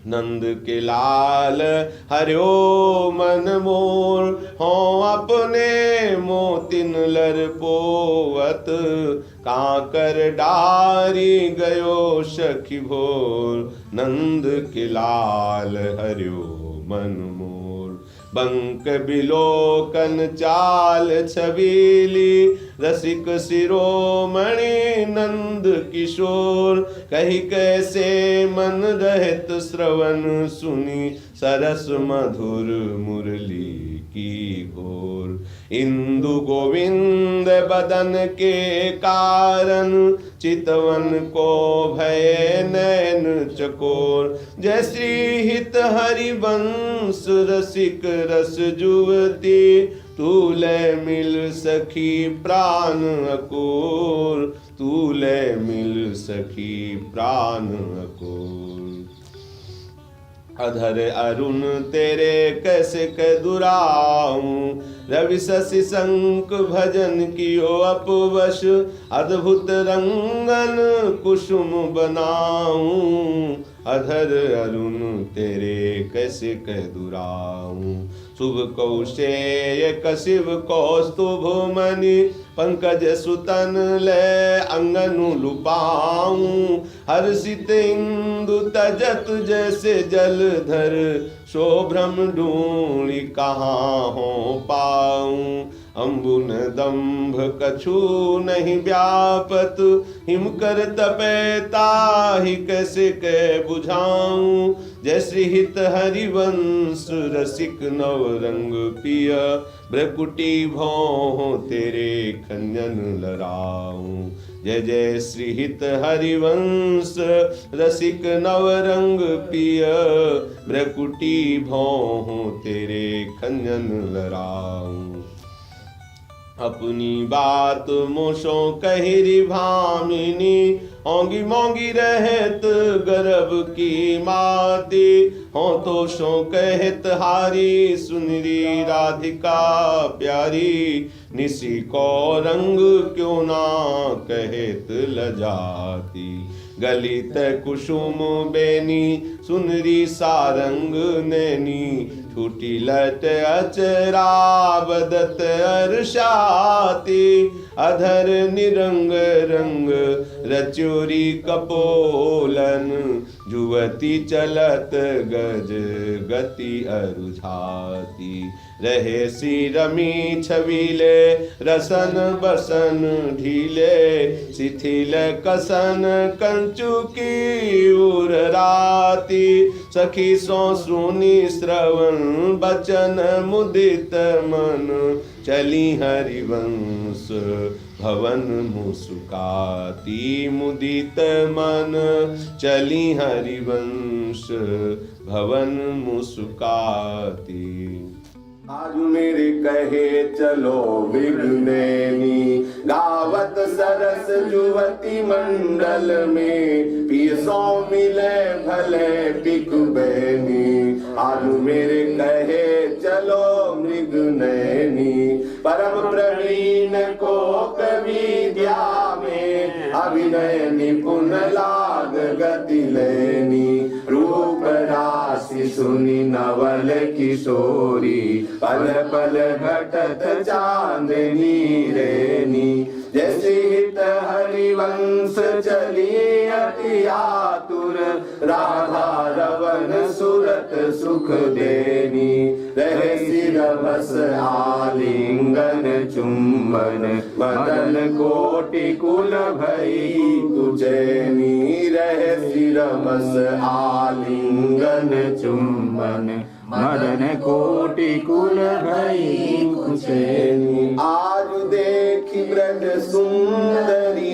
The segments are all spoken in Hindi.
नंद के लाल हरियो मन मोर, हों अपने मोतिन लर पोवत, कांकर डारी गयो सखी भोर, नंद के लाल हरियो मन मोर। बंक बिलोकन चाल छबीली, रसिक शिरोमणि नंद किशोर, कही कैसे मन रहत श्रवण सुनी, सरस मधुर मुरली की घोर। इंदु गोविंद बदन के कारण, चितवन को भय नैन चकोर, जय श्री हित हरिवंश रसिक रस जुवती, तूले मिल सखी प्राण अकोर, तूले मिल सखी प्राण अकोर। अधर अरुण तेरे कैसे कै दुराऊं, रवि शशि शंख भजन कियो अपवश, अद्भुत रंगन कुसुम बनाऊं, अधर अरुण तेरे कैसे कह दुराऊं। शुभ कौशेय कशिव कौस्तुभ मणि, पंकज सुतन ले अंगनु लुपाऊं, हर्षित इंदु तजत जैसे जलधर, शोभ्रम ढूंढी कहाँ हो पाऊं। अम्बुन दंभ कछु नहीं व्यापत, हिम कर तपेता ही कैसे कै बुझाऊं। जय श्री हित हरिवंश रसिक नवरंग पिय, भ्रकुटी भौं तेरे खंजन लराऊं। जय जय श्री हित हरिवंश रसिक नवरंग पिय, भ्रकुटी भौं तेरे खंजन लराऊं। अपनी बात मोशों कहिरी भामिनी, होंगी मोंगी रहत गर्भ की माती, हो तो शो कहत हारी सुनरी राधिका प्यारी, निसी को रंग क्यों ना कहत लजाती। गलित कुसुम बेनी सुनरी सारंग नैनी, छूटी लट अचरा बदत अरशाती, अधर निरंग रंग रचोरी कपोलन, जुवती चलत गज गति अरुझाती। रहे सी रमी छबीले रसन बसन ढीले, शिथिल कसन कंचु की उर राती। सखी सो सुनी श्रवण बचन मुदित मन, चली हरिवंश भवन मुस्काती। मुदित मन चली हरिवंश भवन मुस्काती। आज मेरे कहे चलो विघ्नेनी, गावत सरस जुवती मंडल में, पीसो मिले भले पिक बैनी। आज मेरे कहे चलो मृगनयनी, परम प्रवीण को कविद्या में, अभिनय निपुण लाग गति लेनी। रूप राशि सुनी नवल किशोरी, पल पल घटत चांदनी रेनी। जैसे हित हरिवंश चली अति आतुर, राधा रवन सुरत सुख देनी। रहे सिर बस आलिंगन चुम्बन, मदन कोटि कुल भई कुचैनी। रहे सिर बस आलिंगन चुम्बन, मदन कोटि कुल भई कुचैनी। आज देखी ब्रज सुंदरी,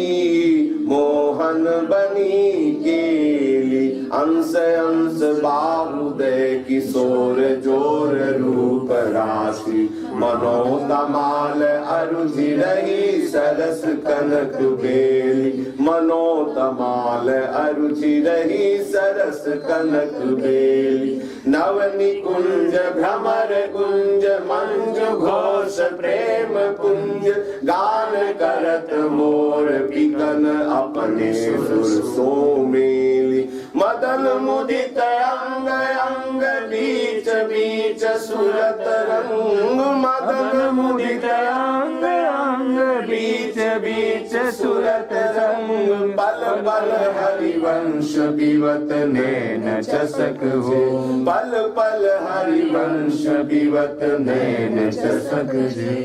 मोहन बनी केली। अंश अंश बाहुदय किशोर जोर रूप राशि। मनोतमाल अरुझि रही सरस कनक बेली। मनोतमाल अरुझि रही सरस कनक बेली। नवनी कुंज भ्रमर कुंज मंज घोष प्रेम कुंज। गान करत मोर पिकन अपने सुर सो मेली। मदन मुदित अंग अंग बीच बीच सुरत रंग मदन मुदित अंग अंग बीच बीच सुरत रंग पल पल हरिवंश बिवत नैन चसक हो पल पल हरिवंश बिवत नैन चसक जे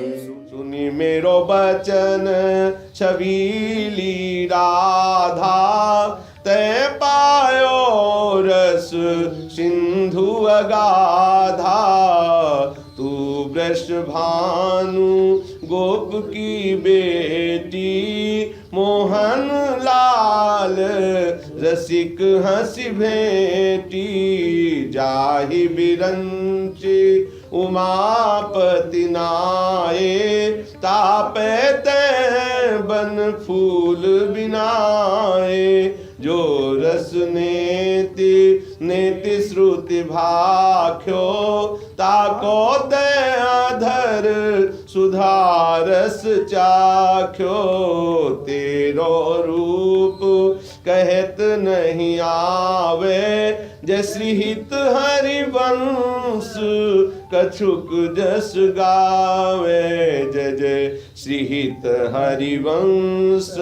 सुनी मेरो बचन छबीली राधा तै पायो रस सिंधु अगाधा तू वृषभानु गोप की बेटी मोहन लाल रसिक हंसी भेटी जाहि बिरंची उमापति नाये तापे तै बन फूल बिनाए जो रस नेति नेति श्रुति भाख्यो ताको दयाधर सुधारस चाख्यो तेरो रूप कहत नहीं आवे जय श्रीहित हरिवंश कछुक जस गावे जय जय श्रीहित हरिवंश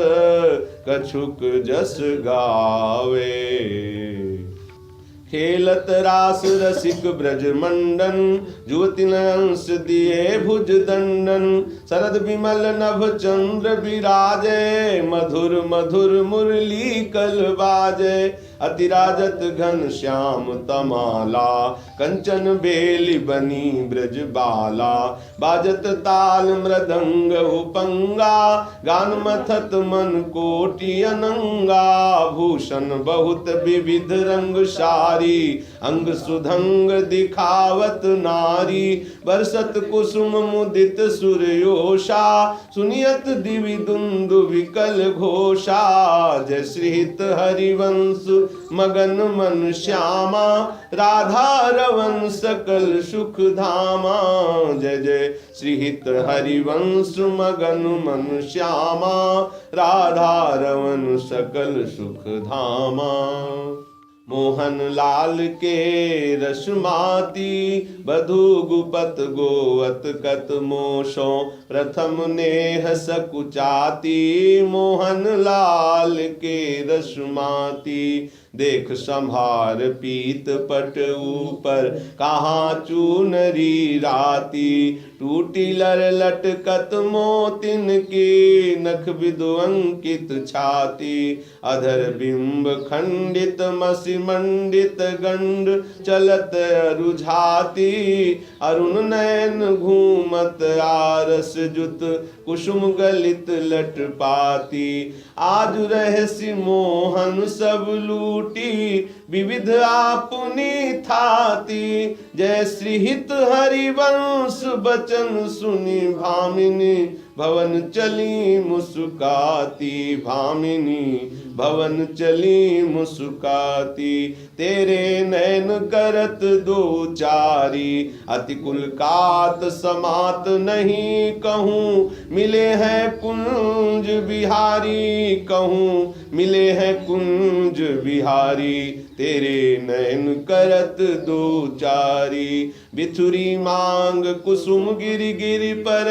कछुक जस गावे खेलत रास रसिक ब्रज मंडन जुवति नंस दिए भुज दंडन शरद विमल नभ चंद्र विराजे मधुर मधुर मुरली कल बाजे अतिराजत घन श्याम तमाला कंचन बेली बनी ब्रज बाला बाजत ताल मृदंग उपंगा गान मथत मन कोटि अनंगा भूषण बहुत विविध रंग सारी अंग सुधंग दिखावत नारी बरसत कुसुम मुदित सूर्योषा सुनियत दिवि दुंदु विकल घोषा जय श्रीहित हरिवंश मगन मन श्यामा राधा रवन सकल सुख धामा जय जय श्रीहित हरिवंश मगन मन श्यामा राधा रवन सकल सुख धामा मोहन लाल के रसमाती बधु गुपत गोवत कत मोशो प्रथम नेह सकुचाती मोहन लाल के रसमाती देख संभार पीत पट ऊपर कहाँ चूनरी राती टूटी लर लटकत मोतिन की नख विदु अंकित छाती अधर बिंब खंडित मसी मंडित गंड चलत रुझाती अरुण नयन घूमत आरस जुत कुसुम गलित लट पाती आज रहसी मोहन सब लूटी विविध आपुनी थाती जय श्रीहित हरिवंश बचन सुनी भामिनी भवन चली मुस्काती भामिनी भवन चली मुस्काती तेरे नैन करत दो चारी अति कुलकात समात नहीं कहूँ मिले हैं कुंज बिहारी कहूँ मिले हैं कुंज बिहारी तेरे नैन करत दो चारी बिथुरी मांग कुसुम गिरी गिरी पर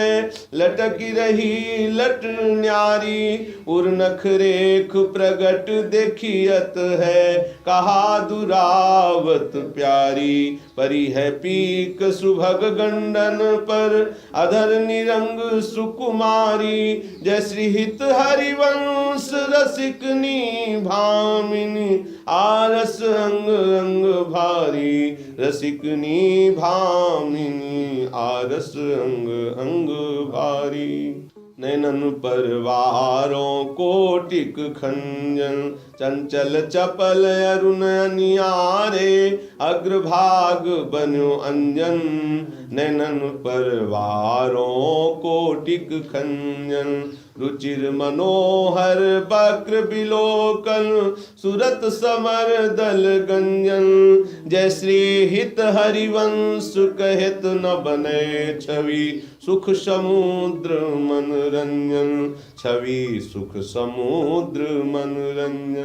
लटकी रही लट न्यारी उर नख रेख प्रगट देखियत है कहा दुरावत प्यारी परी है पीक सुभग गंडन पर अधर निरंग सुकुमारी जय श्रीहित हरिवंश रसिकनी भामिनी आरस अंग अंग भारी रसिकनी भामिनी आरस अंग अंग भारी नैनन परवारों कोटिक खंजन चंचल चपल अरुण अनियारे अग्रभाग बन्यो अंजन नैनन परवारों कोटिक खंजन रुचिर मनोहर वक्र बिलोकन सुरत समर दल गंजन जय श्री हित हरिवंश कहत न बने छवि सुख समुद्र मनोरंजन छवि सुख समुद्र मनोरंजन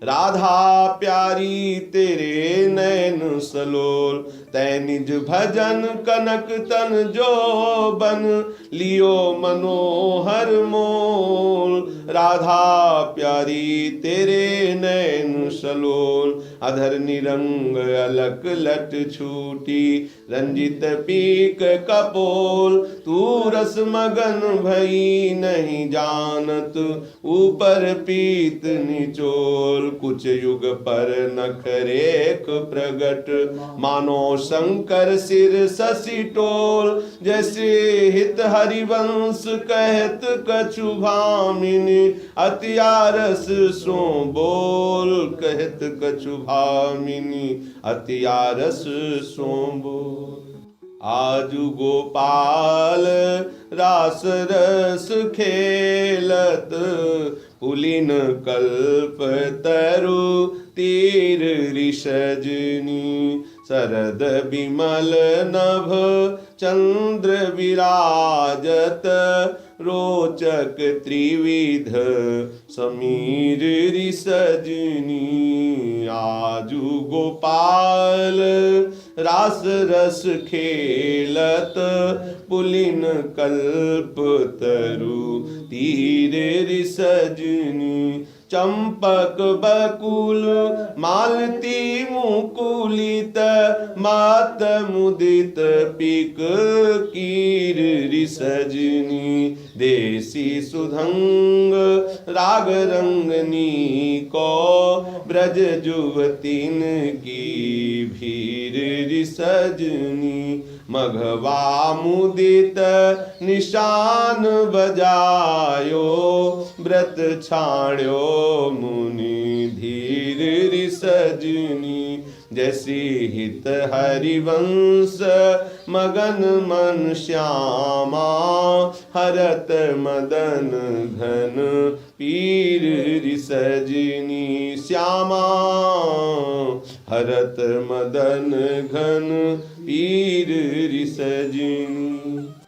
राधा प्यारी तेरे नैन सलोल, तै निज भजन कनक तन जो बन, लियो मनोहर मोल। राधा प्यारी तेरे नैन सलोल, अधर निरंग अलक लट छूटी, रंजित पीक कपोल। तू रस मगन भई नहीं जानत, ऊपर पीत निचोल। कुछ युग पर नख रेख प्रगट, मानो शंकर सिर शशि टोल। जैसे हित हरिवंश कहत कछु भामिनी, अति आरस सो बोल। कहत कछु भामिनी, अति आरस सो बोल। आजु गोपाल रास रस खेलत, पुलिन कल्प तरु तीर ऋषजनी। शरद विमल नभ चंद्र विराजत, रोचक त्रिविध समीर ऋषजनी। आजु गोपाल रास रस खेलत, पुलिन कल्प तरु तीर ऋषजनी। चंपक बकुल मालती मुकुलित, मात मुदित पिक कीर ऋषजनी। देसी सुधंग राग रंगनी को, ब्रज जुवतीन की भीर ऋषजनी। मघवा मुदित निशान बजायो, व्रत छाड़्यो मुनि धीर ऋषजनी। जैसी हित हरिवंश मगन मन श्यामा, हरत मदन घन पीर ऋषजनी। श्यामा हरत मदन घन पीर ऋषजनी।